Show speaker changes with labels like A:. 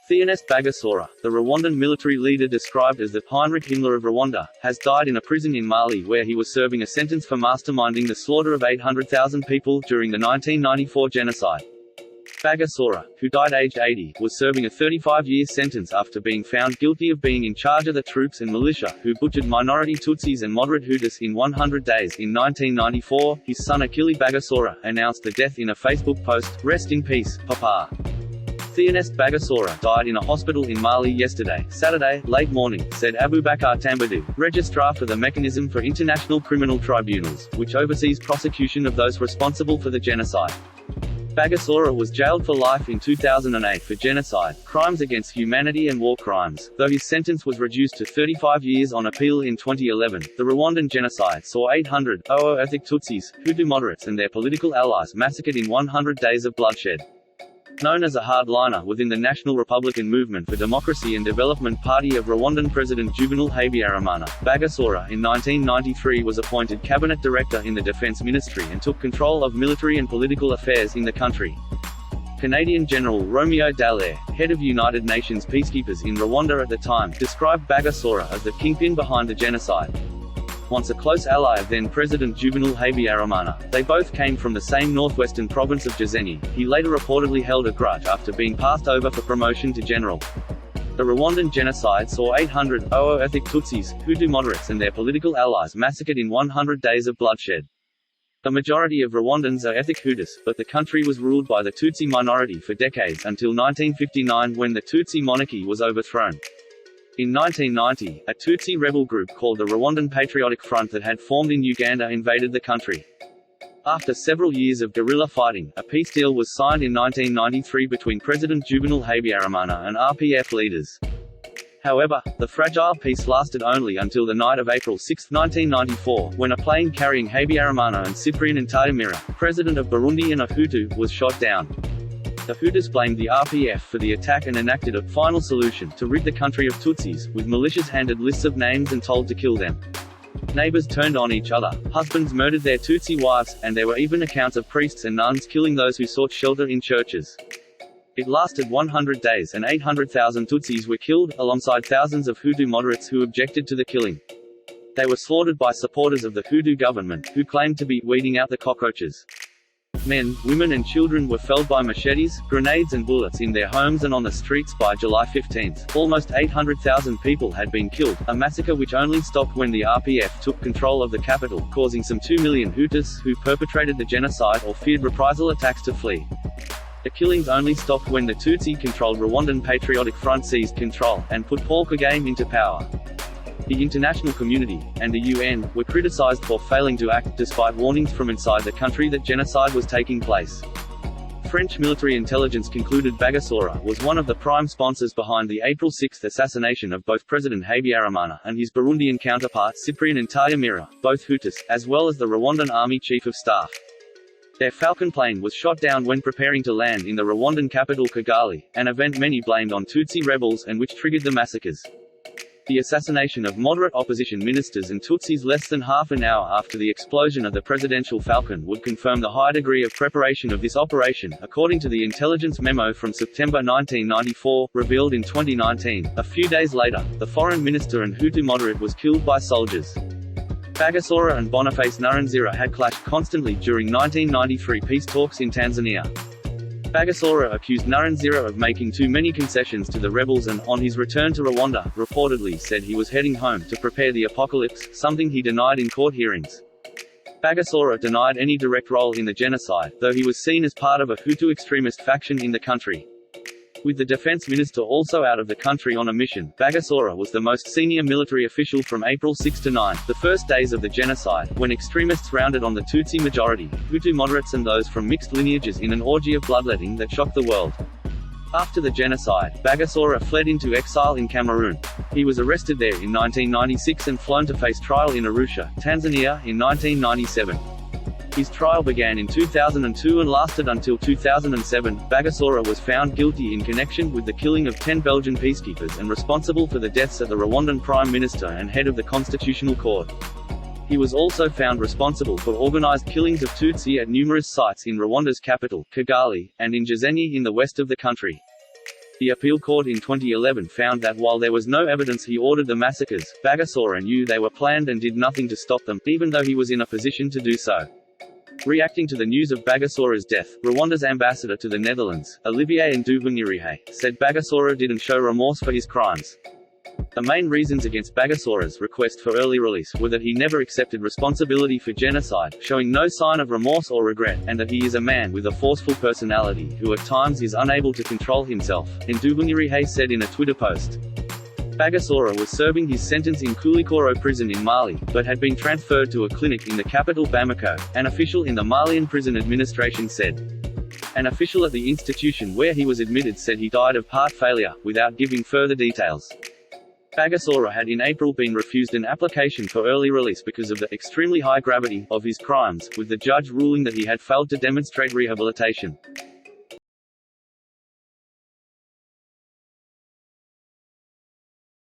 A: Theoneste Bagosora, the Rwandan military leader described as the Heinrich Himmler of Rwanda, has died in a prison in Mali where he was serving a sentence for masterminding the slaughter of 800,000 people during the 1994 genocide. Bagosora, who died aged 80, was serving a 35-year sentence after being found guilty of being in charge of the troops and militia who butchered minority Tutsis and moderate Hutus in 100 days. In 1994, his son Achille Bagosora announced the death in a Facebook post, "Rest in peace, Papa." Theoneste Bagosora died in a hospital in Mali yesterday, Saturday, late morning, said Abubakar Tambadou, registrar for the Mechanism for International Criminal Tribunals, which oversees prosecution of those responsible for the genocide. Bagosora was jailed for life in 2008 for genocide, crimes against humanity and war crimes, though his sentence was reduced to 35 years on appeal in 2011. The Rwandan genocide saw 800 ethnic Tutsis, Hutu moderates and their political allies massacred in 100 days of bloodshed. Known as a hardliner within the National Republican Movement for Democracy and Development Party of Rwandan President Juvenal Habyarimana, Bagosora in 1993 was appointed cabinet director in the Defense Ministry and took control of military and political affairs in the country. Canadian General Romeo Dallaire, head of United Nations peacekeepers in Rwanda at the time, described Bagosora as the kingpin behind the genocide. Once a close ally of then-President Juvenal Habyarimana, they both came from the same northwestern province of Gisenyi. He later reportedly held a grudge after being passed over for promotion to general. The Rwandan genocide saw 800 ethnic Tutsis, Hutu moderates and their political allies massacred in 100 days of bloodshed. The majority of Rwandans are ethnic Hutus, but the country was ruled by the Tutsi minority for decades until 1959 when the Tutsi monarchy was overthrown. In 1990, a Tutsi rebel group called the Rwandan Patriotic Front that had formed in Uganda invaded the country. After several years of guerrilla fighting, a peace deal was signed in 1993 between President Juvenal Habyarimana and RPF leaders. However, the fragile peace lasted only until the night of April 6, 1994, when a plane carrying Habyarimana and Cyprien Ntaryamira, president of Burundi and a Hutu, was shot down. The Hutus blamed the RPF for the attack and enacted a final solution to rid the country of Tutsis, with militias handed lists of names and told to kill them. Neighbors turned on each other, husbands murdered their Tutsi wives, and there were even accounts of priests and nuns killing those who sought shelter in churches. It lasted 100 days and 800,000 Tutsis were killed, alongside thousands of Hutu moderates who objected to the killing. They were slaughtered by supporters of the Hutu government, who claimed to be weeding out the cockroaches. Men, women and children were felled by machetes, grenades and bullets in their homes and on the streets by July 15. Almost 800,000 people had been killed, a massacre which only stopped when the RPF took control of the capital, causing some 2 million Hutus who perpetrated the genocide or feared reprisal attacks to flee. The killings only stopped when the Tutsi-controlled Rwandan Patriotic Front seized control, and put Paul Kagame into power. The international community, and the UN, were criticized for failing to act, despite warnings from inside the country that genocide was taking place. French military intelligence concluded Bagosora was one of the prime sponsors behind the April 6 assassination of both President Habyarimana and his Burundian counterpart Cyprien Ntaryamira, both Hutus, as well as the Rwandan Army Chief of Staff. Their Falcon plane was shot down when preparing to land in the Rwandan capital Kigali, an event many blamed on Tutsi rebels and which triggered the massacres. The assassination of moderate opposition ministers and Tutsis less than half an hour after the explosion of the presidential Falcon would confirm the high degree of preparation of this operation, according to the intelligence memo from September 1994, revealed in 2019. A few days later, the foreign minister and Hutu moderate was killed by soldiers. Bagosora and Boniface Nkurunziza had clashed constantly during 1993 peace talks in Tanzania. Bagosora accused Nkurunziza of making too many concessions to the rebels and, on his return to Rwanda, reportedly said he was heading home to prepare the apocalypse, something he denied in court hearings. Bagosora denied any direct role in the genocide, though he was seen as part of a Hutu extremist faction in the country. With the defense minister also out of the country on a mission, Bagosora was the most senior military official from April 6 to 9, the first days of the genocide, when extremists rounded on the Tutsi majority, Hutu moderates and those from mixed lineages in an orgy of bloodletting that shocked the world. After the genocide, Bagosora fled into exile in Cameroon. He was arrested there in 1996 and flown to face trial in Arusha, Tanzania, in 1997. His trial began in 2002 and lasted until 2007. Bagosora was found guilty in connection with the killing of 10 Belgian peacekeepers and responsible for the deaths of the Rwandan Prime Minister and head of the Constitutional Court. He was also found responsible for organized killings of Tutsi at numerous sites in Rwanda's capital, Kigali, and in Gisenyi in the west of the country. The appeal court in 2011 found that while there was no evidence he ordered the massacres, Bagosora knew they were planned and did nothing to stop them, even though he was in a position to do so. Reacting to the news of Bagosora's death, Rwanda's ambassador to the Netherlands, Olivier Nduhungirehe, said Bagosora didn't show remorse for his crimes. The main reasons against Bagosora's request for early release were that he never accepted responsibility for genocide, showing no sign of remorse or regret, and that he is a man with a forceful personality who at times is unable to control himself, Nduhungirehe said in a Twitter post. Bagosora was serving his sentence in Koulikoro prison in Mali, but had been transferred to a clinic in the capital Bamako, an official in the Malian prison administration said. An official at the institution where he was admitted said he died of heart failure, without giving further details. Bagosora had in April been refused an application for early release because of the extremely high gravity of his crimes, with the judge ruling that he had failed to demonstrate rehabilitation.